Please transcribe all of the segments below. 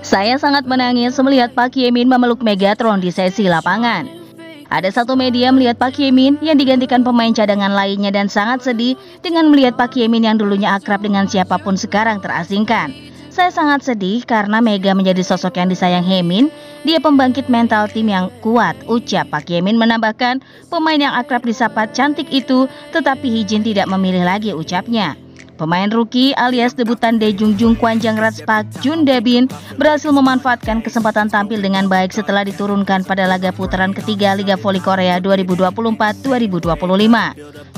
Saya sangat menangis melihat Pak Yemin memeluk Megatron di sesi lapangan. Ada satu media melihat Pak Yemin yang digantikan pemain cadangan lainnya dan sangat sedih dengan melihat Pak Yemin yang dulunya akrab dengan siapapun sekarang terasingkan. Saya sangat sedih karena Mega menjadi sosok yang disayang Hemin. Dia pembangkit mental tim yang kuat, ucap Pak Yemin menambahkan pemain yang akrab disapa cantik itu, tetapi Hijin tidak memilih lagi ucapnya. Pemain rookie alias debutan Daejungjung Kwanjang Ratspak Jun Da-bin berhasil memanfaatkan kesempatan tampil dengan baik setelah diturunkan pada laga putaran ketiga Liga Voli Korea 2024-2025.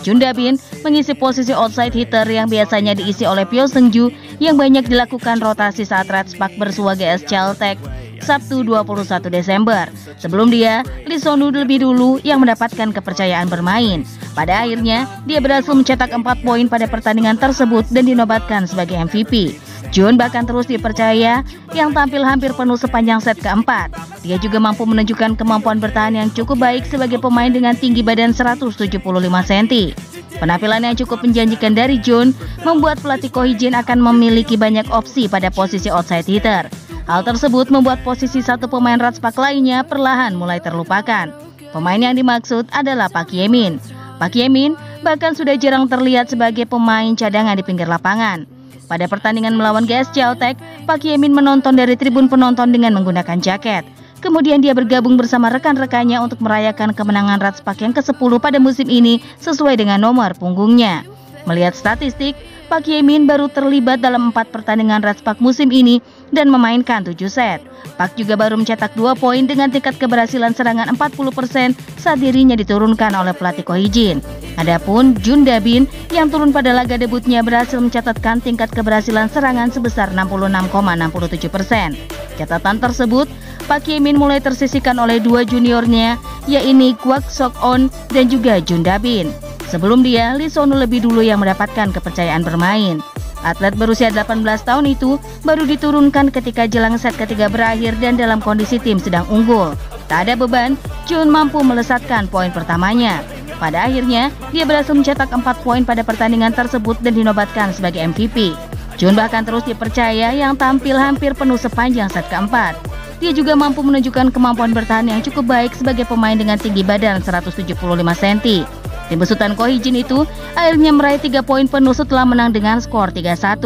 Jun Da-bin mengisi posisi outside hitter yang biasanya diisi oleh Pyo Seung-ju yang banyak dilakukan rotasi saat Ratspak bersua GS Caltech Sabtu 21 Desember. Sebelum dia, Lee Sonu lebih dulu yang mendapatkan kepercayaan bermain. Pada akhirnya, dia berhasil mencetak 4 poin pada pertandingan tersebut dan dinobatkan sebagai MVP. Jun bahkan terus dipercaya yang tampil hampir penuh sepanjang set keempat. Dia juga mampu menunjukkan kemampuan bertahan yang cukup baik sebagai pemain dengan tinggi badan 175 cm. Penampilan yang cukup menjanjikan dari Jun membuat pelatih Ko Hee-jin akan memiliki banyak opsi pada posisi outside hitter. Hal tersebut membuat posisi satu pemain Ratspak lainnya perlahan mulai terlupakan. Pemain yang dimaksud adalah Pak Yemin. Pak Yemin bahkan sudah jarang terlihat sebagai pemain cadangan di pinggir lapangan. Pada pertandingan melawan GS Caltech, Pak Yemin menonton dari tribun penonton dengan menggunakan jaket. Kemudian dia bergabung bersama rekan-rekannya untuk merayakan kemenangan Ratspak yang ke-10 pada musim ini sesuai dengan nomor punggungnya. Melihat statistik, Pak Yemin baru terlibat dalam 4 pertandingan Ratspak musim ini dan memainkan 7 set. Pak juga baru mencetak 2 poin dengan tingkat keberhasilan serangan 40% saat dirinya diturunkan oleh pelatih Ko Hee-jin. Adapun Jun Da-bin yang turun pada laga debutnya berhasil mencatatkan tingkat keberhasilan serangan sebesar 66,67%. Catatan tersebut, Pak Yemin mulai tersisihkan oleh 2 juniornya, yaitu Kwak Sok-on dan juga Jun Da-bin. Sebelum dia, Lee Sonu lebih dulu yang mendapatkan kepercayaan bermain. Atlet berusia 18 tahun itu baru diturunkan ketika jelang set ketiga berakhir dan dalam kondisi tim sedang unggul. Tak ada beban, Jun mampu melesatkan poin pertamanya. Pada akhirnya, dia berhasil mencetak 4 poin pada pertandingan tersebut dan dinobatkan sebagai MVP. Jun bahkan terus dipercaya yang tampil hampir penuh sepanjang set keempat. Dia juga mampu menunjukkan kemampuan bertahan yang cukup baik sebagai pemain dengan tinggi badan 175 cm. Tim besutan Ko Hee-jin itu akhirnya meraih 3 poin penuh setelah menang dengan skor 3-1.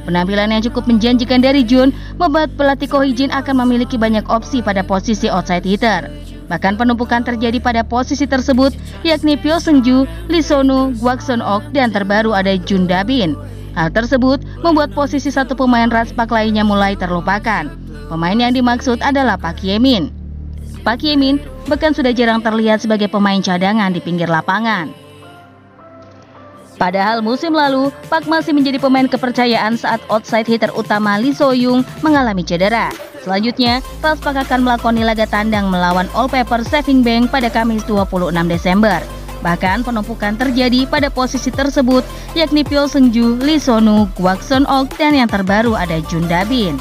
Penampilan yang cukup menjanjikan dari Jun membuat pelatih Ko Hee-jin akan memiliki banyak opsi pada posisi outside hitter. Bahkan penumpukan terjadi pada posisi tersebut, yakni Pyo Seung-ju, Lee Sonu, Kwak Sun-ok, dan terbaru ada Jun Da-bin. Hal tersebut membuat posisi satu pemain Ratspak lainnya mulai terlupakan. Pemain yang dimaksud adalah Pak Yemin. Pak Yemin bahkan sudah jarang terlihat sebagai pemain cadangan di pinggir lapangan. Padahal musim lalu, Pak masih menjadi pemain kepercayaan saat outside hitter utama Lee So-young mengalami cedera. Selanjutnya, Ratspak akan melakoni laga tandang melawan All Paper Saving Bank pada Kamis 26 Desember. Bahkan penumpukan terjadi pada posisi tersebut, yakni Pyo Seung-ju, Lee Sonu, Kwak Sun-ok, dan yang terbaru ada Jun Da-bin.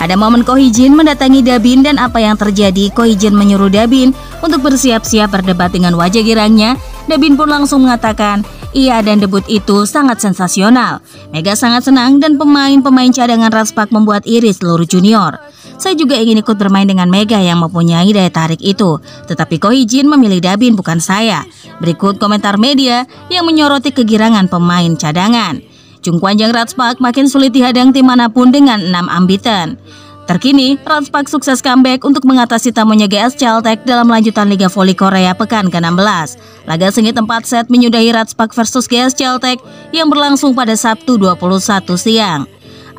Ada momen Ko Hee-jin mendatangi Da-bin dan apa yang terjadi, Ko Hee-jin menyuruh Da-bin untuk bersiap-siap berdebat dengan wajah girangnya. Da-bin pun langsung mengatakan, iya dan debut itu sangat sensasional. Mega sangat senang dan pemain-pemain cadangan Ratspak membuat iri seluruh junior. Saya juga ingin ikut bermain dengan Mega yang mempunyai daya tarik itu. Tetapi Ko Hee-jin memilih Da-bin bukan saya. Berikut komentar media yang menyoroti kegirangan pemain cadangan. Jung Kwanjang Ratspak makin sulit dihadang tim manapun dengan 6 unbeaten. Terkini, Ratspak sukses comeback untuk mengatasi tamunya GS Caltech dalam lanjutan Liga Voli Korea pekan ke-16. Laga sengit 4 set menyudahi Ratspak versus GS Caltech yang berlangsung pada Sabtu 21 siang.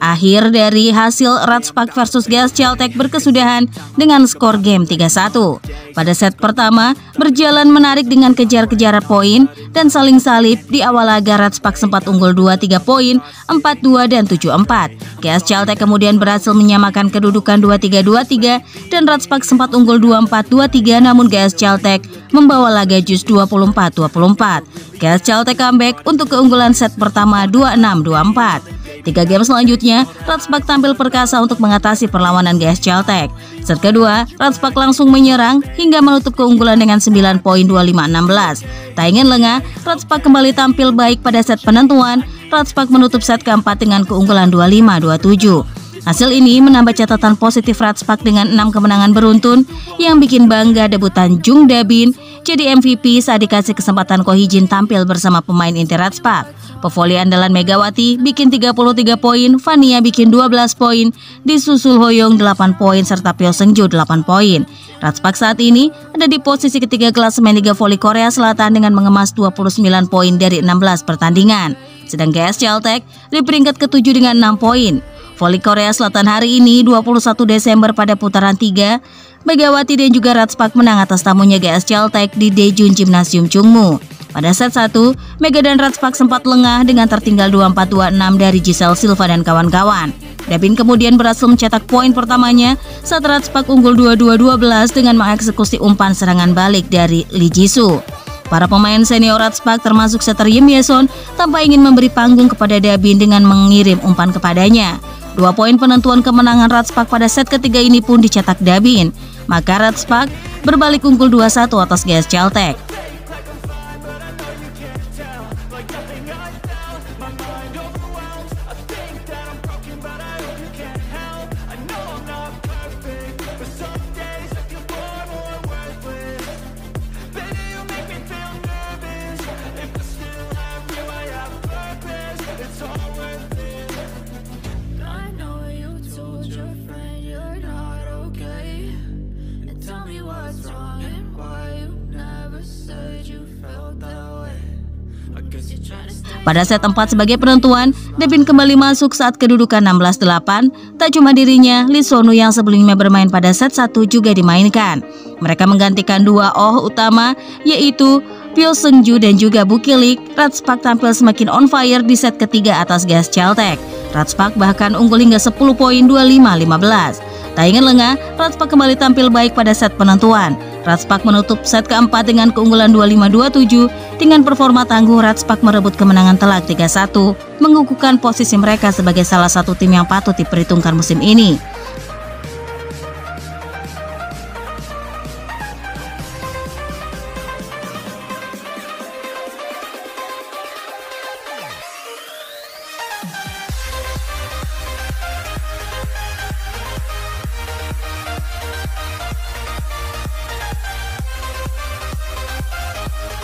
Akhir dari hasil Ratspak versus GS Caltech berkesudahan dengan skor game 3-1. Pada set pertama, berjalan menarik dengan kejar-kejar poin dan saling salib. Di awal laga Ratspak sempat unggul 2-3 poin, 4-2 dan 7-4. GS Caltech kemudian berhasil menyamakan kedudukan 2-3-2-3 dan Ratspak sempat unggul 2-4-2-3, namun GS Caltech membawa laga jus 24-24. GS Caltech comeback untuk keunggulan set pertama 2-6-2-4. 3 game selanjutnya, Ratspak tampil perkasa untuk mengatasi perlawanan GS Caltech. Set kedua, Ratspak langsung menyerang hingga menutup keunggulan dengan 9 poin 25-16. Tak ingin lengah, Ratspak kembali tampil baik pada set penentuan. Ratspak menutup set keempat dengan keunggulan 25-27. Hasil ini menambah catatan positif Ratspak dengan 6 kemenangan beruntun yang bikin bangga debutan Jung Da-bin jadi MVP saat dikasih kesempatan Ko Hee-jin tampil bersama pemain inti Ratspak. Pevoli andalan Megawati bikin 33 poin, Fania bikin 12 poin, disusul Hoyong 8 poin serta Pyo Seung-ju 8 poin. Ratspak saat ini ada di posisi ketiga klasemen Liga Voli Korea Selatan dengan mengemas 29 poin dari 16 pertandingan. Sedang GS Caltech di peringkat ke-7 dengan 6 poin. Voli Korea Selatan hari ini 21 Desember pada putaran 3, Megawati dan juga Ratspak menang atas tamunya GS Caltech di Daejeon Gymnasium Chungmu. Pada set 1, Mega dan Ratspak sempat lengah dengan tertinggal 24-26 dari Giselle Silva dan kawan-kawan. Da-bin kemudian berhasil mencetak poin pertamanya saat Ratspak unggul 22-12 dengan mengeksekusi umpan serangan balik dari Lee Jisoo. Para pemain senior Ratspak termasuk setter Yim Ye-son tanpa ingin memberi panggung kepada Da-bin dengan mengirim umpan kepadanya. 2 poin penentuan kemenangan Ratspak pada set ketiga ini pun dicetak Da-bin. Maka Ratspak berbalik unggul 2-1 atas GS Caltech. Pada set 4 sebagai penentuan, Da-bin kembali masuk saat kedudukan 16-8. Tak cuma dirinya, Lee So-nu yang sebelumnya bermain pada set 1 juga dimainkan. Mereka menggantikan 2 utama, yaitu Pyo Seung-ju dan juga Bu Ki-lik. Ratspak tampil semakin on fire di set ketiga atas GS Caltech. Ratspak bahkan unggul hingga 10 poin 25-15. Tak ingin lengah, Ratspak kembali tampil baik pada set penentuan. Ratspak menutup set keempat dengan keunggulan 25-27. Dengan performa tangguh, Ratspak merebut kemenangan telak 3-1, mengukuhkan posisi mereka sebagai salah satu tim yang patut diperhitungkan musim ini.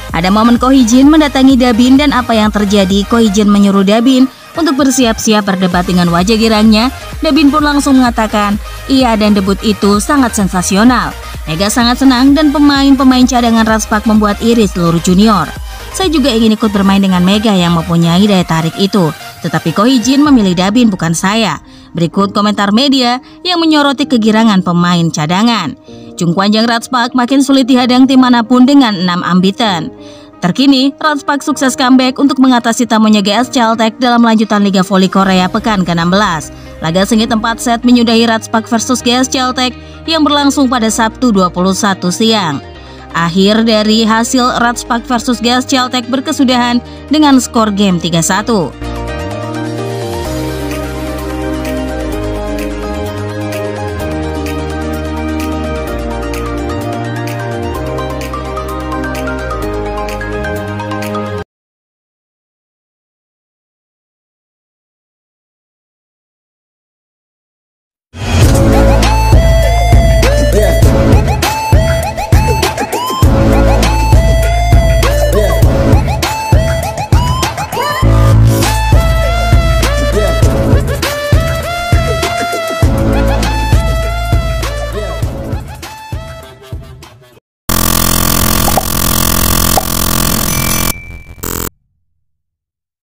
Ada momen Ko Hee-jin mendatangi Da-bin dan apa yang terjadi, Ko Hee-jin menyuruh Da-bin untuk bersiap-siap berdebat dengan wajah girangnya. Da-bin pun langsung mengatakan, iya dan debut itu sangat sensasional. Mega sangat senang dan pemain-pemain cadangan Ratspak membuat iri seluruh junior. Saya juga ingin ikut bermain dengan Mega yang mempunyai daya tarik itu. Tetapi Ko Hee-jin memilih Da-bin bukan saya. Berikut komentar media yang menyoroti kegirangan pemain cadangan. Jung Kwan-jang Ratspak makin sulit dihadang tim manapun dengan 6 unbeaten. Terkini, Ratspak sukses comeback untuk mengatasi tamunya GS Caltech dalam lanjutan Liga Voli Korea pekan ke-16. Laga sengit 4 set menyudahi Ratspak versus GS Caltech yang berlangsung pada Sabtu 21 siang. Akhir dari hasil Ratspak versus GS Caltech berkesudahan dengan skor game 3-1.